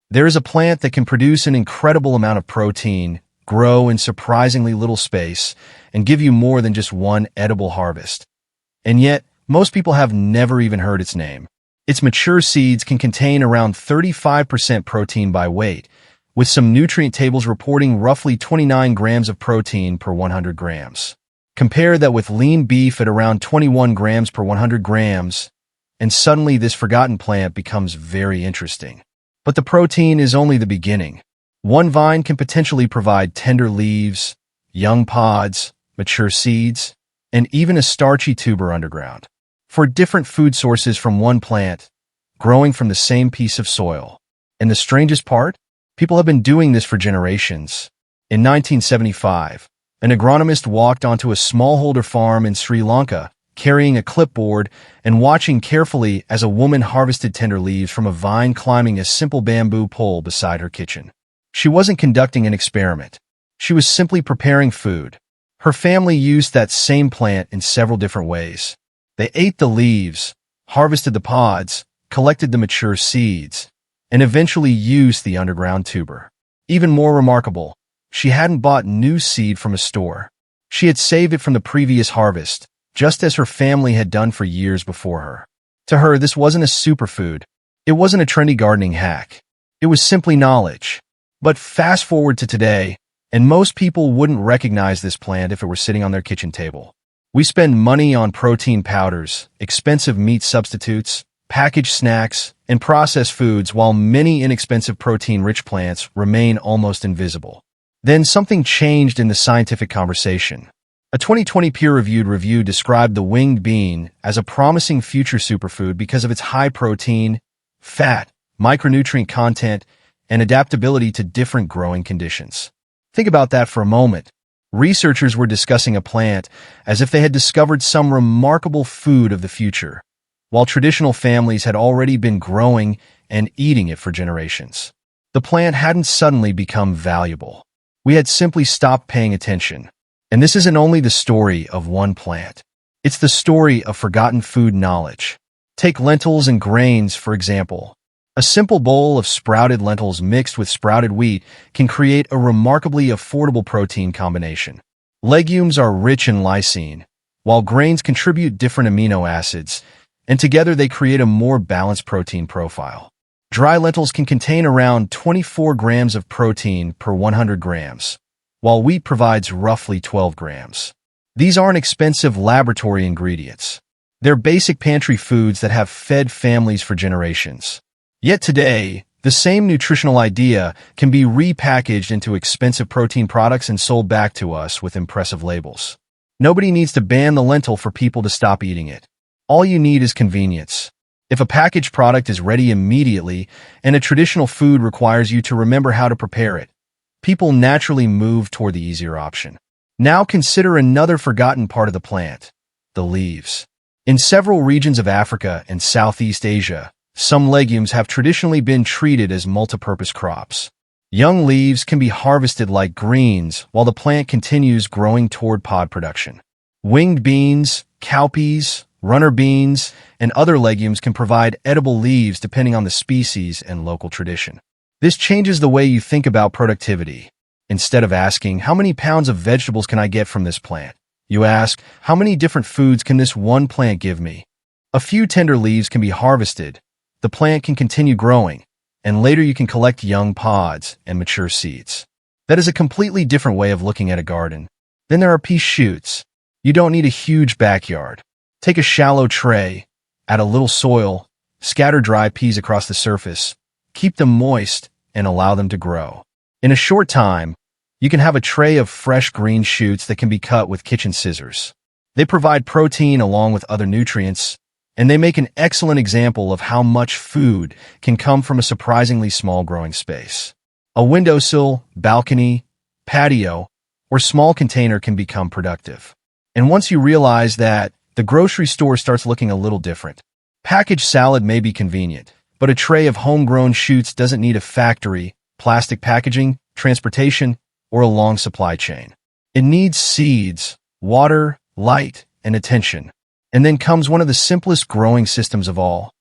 There is a plant that can produce an incredible amount of protein, grow in surprisingly little space, and give you more than just one edible harvest. And yet, most people have never even heard its name. Its mature seeds can contain around 35% protein by weight, with some nutrient tables reporting roughly 29 grams of protein per 100 grams. Compare that with lean beef at around 21 grams per 100 grams, and suddenly this forgotten plant becomes very interesting. But the protein is only the beginning. One vine can potentially provide tender leaves, young pods, mature seeds, and even a starchy tuber underground. For different food sources from one plant, growing from the same piece of soil. And the strangest part? People have been doing this for generations. In 1975, an agronomist walked onto a smallholder farm in Sri Lanka, carrying a clipboard and watching carefully as a woman harvested tender leaves from a vine climbing a simple bamboo pole beside her kitchen. She wasn't conducting an experiment. She was simply preparing food. Her family used that same plant in several different ways. They ate the leaves, harvested the pods, collected the mature seeds, and eventually used the underground tuber. Even more remarkable, she hadn't bought new seed from a store. She had saved it from the previous harvest, just as her family had done for years before her. To her, this wasn't a superfood. It wasn't a trendy gardening hack. It was simply knowledge. But fast forward to today, and most people wouldn't recognize this plant if it were sitting on their kitchen table. We spend money on protein powders, expensive meat substitutes, packaged snacks, and processed foods, while many inexpensive protein-rich plants remain almost invisible. Then something changed in the scientific conversation. A 2020 peer-reviewed review described the winged bean as a promising future superfood because of its high protein, fat, micronutrient content, and adaptability to different growing conditions. Think about that for a moment. Researchers were discussing a plant as if they had discovered some remarkable food of the future, while traditional families had already been growing and eating it for generations. The plant hadn't suddenly become valuable. We had simply stopped paying attention. And this isn't only the story of one plant. It's the story of forgotten food knowledge. Take lentils and grains, for example. A simple bowl of sprouted lentils mixed with sprouted wheat can create a remarkably affordable protein combination. Legumes are rich in lysine, while grains contribute different amino acids, and together they create a more balanced protein profile. Dry lentils can contain around 24 grams of protein per 100 grams, while wheat provides roughly 12 grams. These aren't expensive laboratory ingredients. They're basic pantry foods that have fed families for generations. Yet today, the same nutritional idea can be repackaged into expensive protein products and sold back to us with impressive labels. Nobody needs to ban the lentil for people to stop eating it. All you need is convenience. If a packaged product is ready immediately and a traditional food requires you to remember how to prepare it, people naturally move toward the easier option. Now consider another forgotten part of the plant, the leaves. In several regions of Africa and Southeast Asia, some legumes have traditionally been treated as multipurpose crops. Young leaves can be harvested like greens while the plant continues growing toward pod production. Winged beans, cowpeas, runner beans, and other legumes can provide edible leaves depending on the species and local tradition. This changes the way you think about productivity. Instead of asking, how many pounds of vegetables can I get from this plant? You ask, how many different foods can this one plant give me? A few tender leaves can be harvested, the plant can continue growing, and later you can collect young pods and mature seeds. That is a completely different way of looking at a garden. Then there are pea shoots. You don't need a huge backyard. Take a shallow tray, add a little soil, scatter dry peas across the surface, keep them moist, and allow them to grow. In a short time, you can have a tray of fresh green shoots that can be cut with kitchen scissors. They provide protein along with other nutrients, and they make an excellent example of how much food can come from a surprisingly small growing space. A windowsill, balcony, patio, or small container can become productive. And once you realize that, the grocery store starts looking a little different. Packaged salad may be convenient, but a tray of homegrown shoots doesn't need a factory, plastic packaging, transportation, or a long supply chain. It needs seeds, water, light, and attention. And then comes one of the simplest growing systems of all,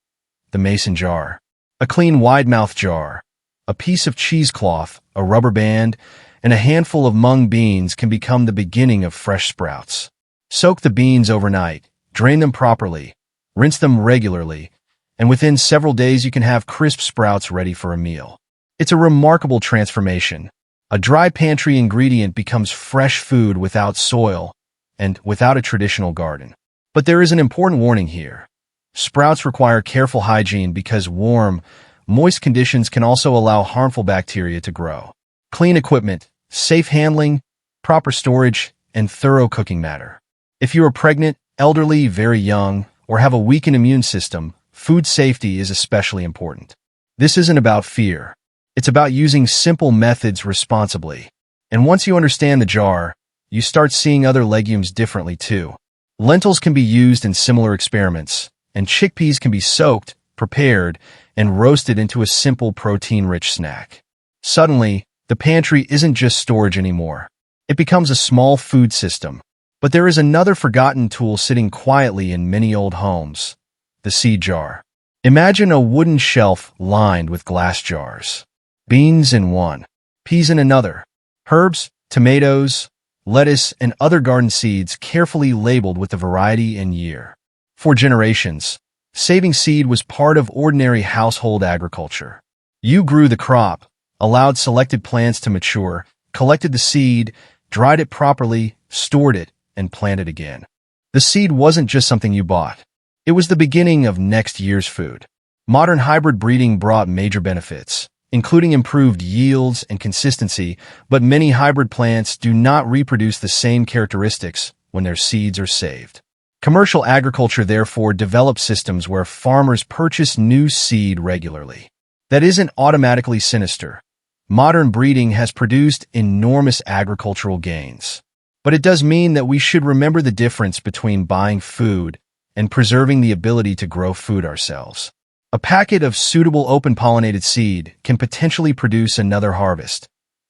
the mason jar. A clean wide-mouth jar. A piece of cheesecloth, a rubber band, and a handful of mung beans can become the beginning of fresh sprouts. Soak the beans overnight, drain them properly, rinse them regularly, and within several days you can have crisp sprouts ready for a meal. It's a remarkable transformation. A dry pantry ingredient becomes fresh food without soil and without a traditional garden. But there is an important warning here. Sprouts require careful hygiene because warm, moist conditions can also allow harmful bacteria to grow. Clean equipment, safe handling, proper storage, and thorough cooking matter. If you are pregnant, elderly, very young, or have a weakened immune system, food safety is especially important. This isn't about fear. It's about using simple methods responsibly. And once you understand the jar, you start seeing other legumes differently too. Lentils can be used in similar experiments, and chickpeas can be soaked, prepared, and roasted into a simple protein-rich snack. Suddenly, the pantry isn't just storage anymore. It becomes a small food system. But there is another forgotten tool sitting quietly in many old homes: the seed jar. Imagine a wooden shelf lined with glass jars. Beans in one, peas in another, herbs, tomatoes, lettuce, and other garden seeds carefully labeled with the variety and year. For generations, saving seed was part of ordinary household agriculture. You grew the crop, allowed selected plants to mature, collected the seed, dried it properly, stored it, and planted again. The seed wasn't just something you bought. It was the beginning of next year's food. Modern hybrid breeding brought major benefits, including improved yields and consistency, but many hybrid plants do not reproduce the same characteristics when their seeds are saved. Commercial agriculture therefore develops systems where farmers purchase new seed regularly. That isn't automatically sinister. Modern breeding has produced enormous agricultural gains. But it does mean that we should remember the difference between buying food and preserving the ability to grow food ourselves. A packet of suitable open-pollinated seed can potentially produce another harvest,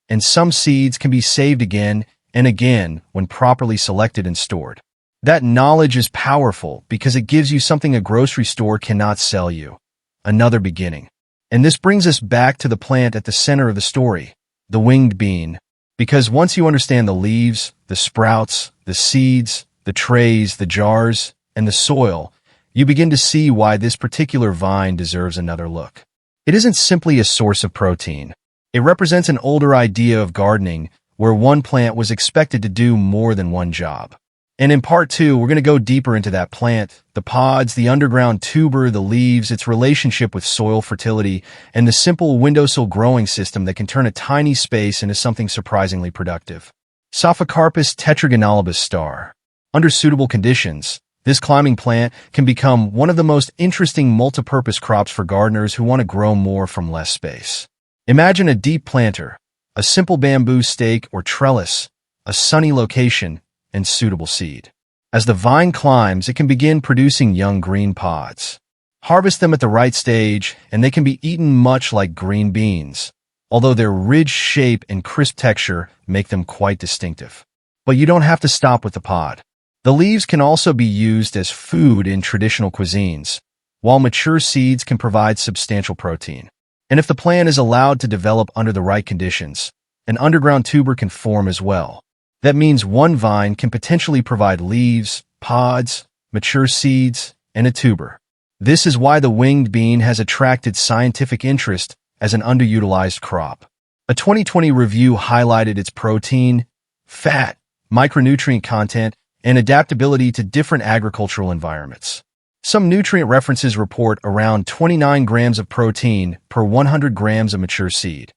and some seeds can be saved again and again when properly selected and stored. That knowledge is powerful because it gives you something a grocery store cannot sell you: another beginning. And this brings us back to the plant at the center of the story, the winged bean. Because once you understand the leaves, the sprouts, the seeds, the trays, the jars, and the soil, you begin to see why this particular vine deserves another look. It isn't simply a source of protein. It represents an older idea of gardening where one plant was expected to do more than one job. And in part 2, we're going to go deeper into that plant, the pods, the underground tuber, the leaves, its relationship with soil fertility, and the simple windowsill growing system that can turn a tiny space into something surprisingly productive. Saphocarpus tetragonalibus star. Under suitable conditions, this climbing plant can become one of the most interesting multi-purpose crops for gardeners who want to grow more from less space. Imagine a deep planter, a simple bamboo stake or trellis, a sunny location, and suitable seed. As the vine climbs, it can begin producing young green pods. Harvest them at the right stage, and they can be eaten much like green beans, although their ridged shape and crisp texture make them quite distinctive. But you don't have to stop with the pod. The leaves can also be used as food in traditional cuisines, while mature seeds can provide substantial protein. And if the plant is allowed to develop under the right conditions, an underground tuber can form as well. That means one vine can potentially provide leaves, pods, mature seeds, and a tuber. This is why the winged bean has attracted scientific interest as an underutilized crop. A 2020 review highlighted its protein, fat, micronutrient content, and adaptability to different agricultural environments. Some nutrient references report around 29 grams of protein per 100 grams of mature seed,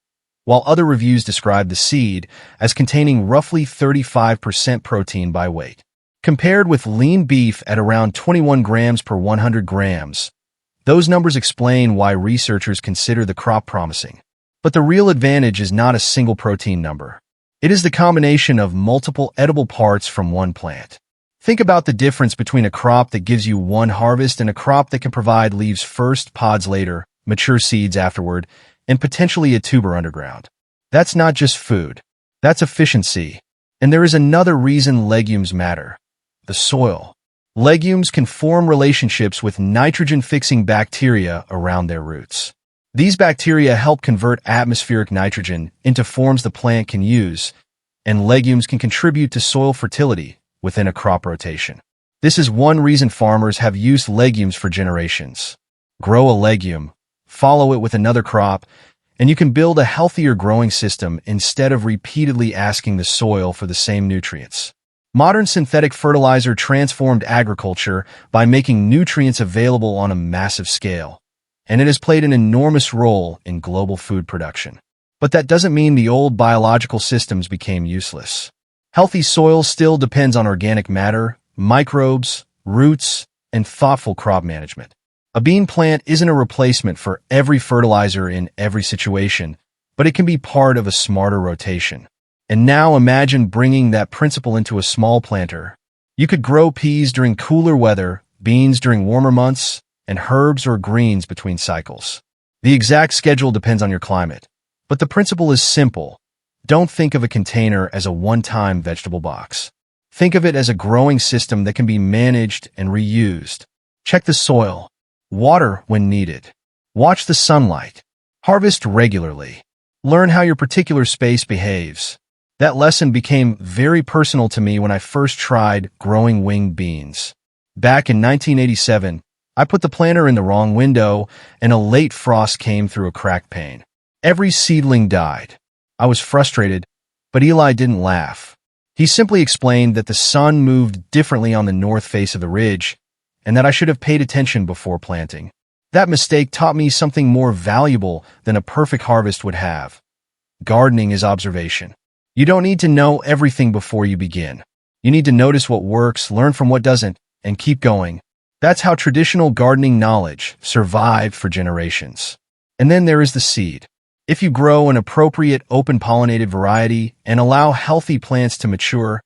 while other reviews describe the seed as containing roughly 35% protein by weight. Compared with lean beef at around 21 grams per 100 grams, those numbers explain why researchers consider the crop promising. But the real advantage is not a single protein number. It is the combination of multiple edible parts from one plant. Think about the difference between a crop that gives you one harvest and a crop that can provide leaves first, pods later, mature seeds afterward, and potentially a tuber underground. That's not just food. That's efficiency. And there is another reason legumes matter: the soil. Legumes can form relationships with nitrogen-fixing bacteria around their roots. These bacteria help convert atmospheric nitrogen into forms the plant can use, and legumes can contribute to soil fertility within a crop rotation. This is one reason farmers have used legumes for generations. Grow a legume, follow it with another crop, and you can build a healthier growing system instead of repeatedly asking the soil for the same nutrients. Modern synthetic fertilizer transformed agriculture by making nutrients available on a massive scale, and it has played an enormous role in global food production. But that doesn't mean the old biological systems became useless. Healthy soil still depends on organic matter, microbes, roots, and thoughtful crop management. A bean plant isn't a replacement for every fertilizer in every situation, but it can be part of a smarter rotation. And now imagine bringing that principle into a small planter. You could grow peas during cooler weather, beans during warmer months, and herbs or greens between cycles. The exact schedule depends on your climate, but the principle is simple. Don't think of a container as a one-time vegetable box. Think of it as a growing system that can be managed and reused. Check the soil. Water when needed. Watch the sunlight. Harvest regularly. Learn how your particular space behaves. That lesson became very personal to me when I first tried growing winged beans. Back in 1987, I put the planter in the wrong window and a late frost came through a cracked pane. Every seedling died. I was frustrated, but Eli didn't laugh. He simply explained that the sun moved differently on the north face of the ridge and that I should have paid attention before planting. That mistake taught me something more valuable than a perfect harvest would have. Gardening is observation. You don't need to know everything before you begin. You need to notice what works, learn from what doesn't, and keep going. That's how traditional gardening knowledge survived for generations. And then there is the seed. If you grow an appropriate open-pollinated variety and allow healthy plants to mature,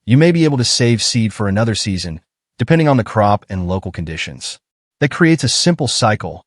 you may be able to save seed for another season, depending on the crop and local conditions. That creates a simple cycle.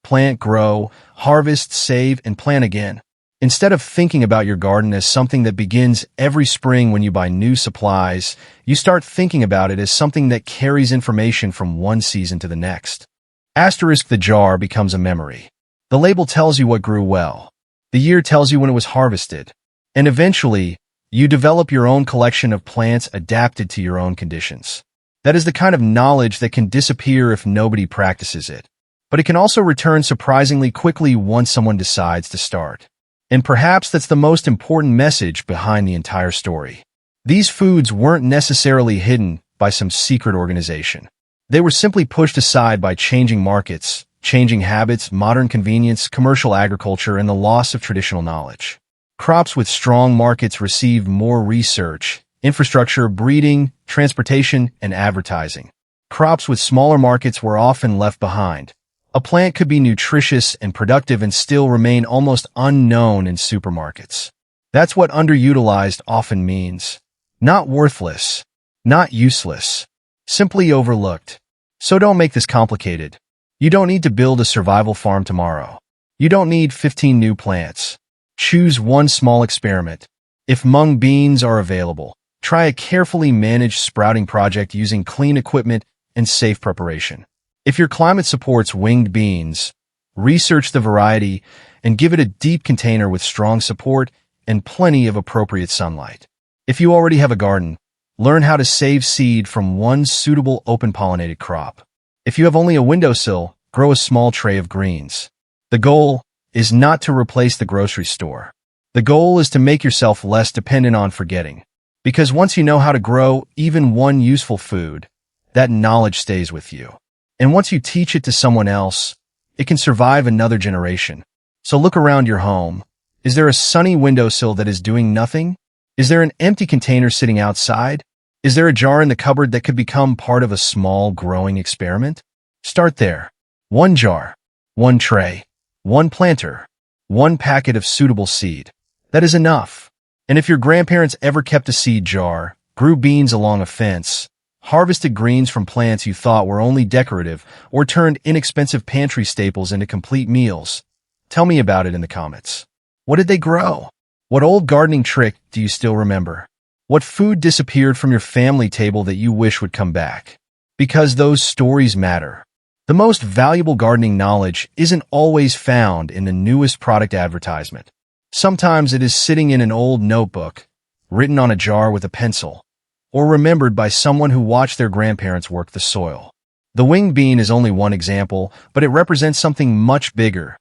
Plant, grow, harvest, save, and plant again. Instead of thinking about your garden as something that begins every spring when you buy new supplies, you start thinking about it as something that carries information from one season to the next. Asterisk the jar becomes a memory. The label tells you what grew well. The year tells you when it was harvested. And eventually, you develop your own collection of plants adapted to your own conditions. That is the kind of knowledge that can disappear if nobody practices it. But it can also return surprisingly quickly once someone decides to start. And perhaps that's the most important message behind the entire story. These foods weren't necessarily hidden by some secret organization. They were simply pushed aside by changing markets, changing habits, modern convenience, commercial agriculture, and the loss of traditional knowledge. Crops with strong markets received more research, infrastructure, breeding, transportation, and advertising. Crops with smaller markets were often left behind. A plant could be nutritious and productive and still remain almost unknown in supermarkets. That's what underutilized often means. Not worthless, not useless, simply overlooked. So don't make this complicated. You don't need to build a survival farm tomorrow. You don't need 15 new plants. Choose one small experiment. If mung beans are available, try a carefully managed sprouting project using clean equipment and safe preparation. If your climate supports winged beans, research the variety and give it a deep container with strong support and plenty of appropriate sunlight. If you already have a garden, learn how to save seed from one suitable open-pollinated crop. If you have only a windowsill, grow a small tray of greens. The goal is not to replace the grocery store. The goal is to make yourself less dependent on forgetting. Because once you know how to grow even one useful food, that knowledge stays with you. And once you teach it to someone else, it can survive another generation. So look around your home. Is there a sunny windowsill that is doing nothing? Is there an empty container sitting outside? Is there a jar in the cupboard that could become part of a small growing experiment? Start there. One jar, one tray, one planter, one packet of suitable seed. That is enough. And if your grandparents ever kept a seed jar, grew beans along a fence, harvested greens from plants you thought were only decorative, or turned inexpensive pantry staples into complete meals, tell me about it in the comments. What did they grow? What old gardening trick do you still remember? What food disappeared from your family table that you wish would come back? Because those stories matter. The most valuable gardening knowledge isn't always found in the newest product advertisement. Sometimes it is sitting in an old notebook, written on a jar with a pencil, or remembered by someone who watched their grandparents work the soil. The winged bean is only one example, but it represents something much bigger.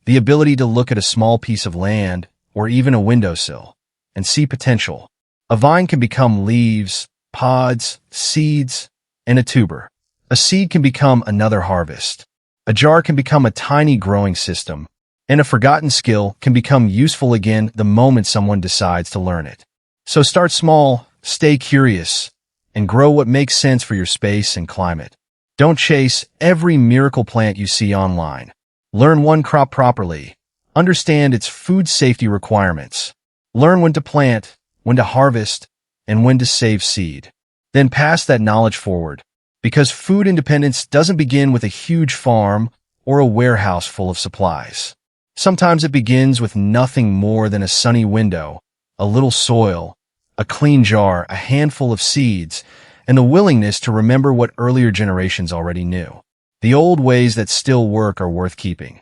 The ability to look at a small piece of land, or even a windowsill, and see potential. A vine can become leaves, pods, seeds, and a tuber. A seed can become another harvest. A jar can become a tiny growing system, and a forgotten skill can become useful again the moment someone decides to learn it. So start small, stay curious, and grow what makes sense for your space and climate. Don't chase every miracle plant you see online. Learn one crop properly. Understand its food safety requirements. Learn when to plant, when to harvest, and when to save seed. Then pass that knowledge forward, because food independence doesn't begin with a huge farm or a warehouse full of supplies. Sometimes it begins with nothing more than a sunny window, a little soil, a clean jar, a handful of seeds, and the willingness to remember what earlier generations already knew. The old ways that still work are worth keeping.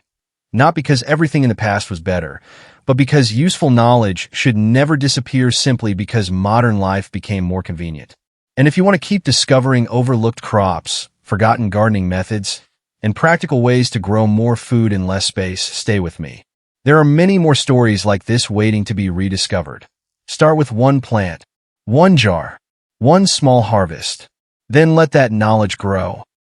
Not because everything in the past was better, but because useful knowledge should never disappear simply because modern life became more convenient. And if you want to keep discovering overlooked crops, forgotten gardening methods, and practical ways to grow more food in less space, stay with me. There are many more stories like this waiting to be rediscovered. Start with one plant, one jar, one small harvest. Then let that knowledge grow.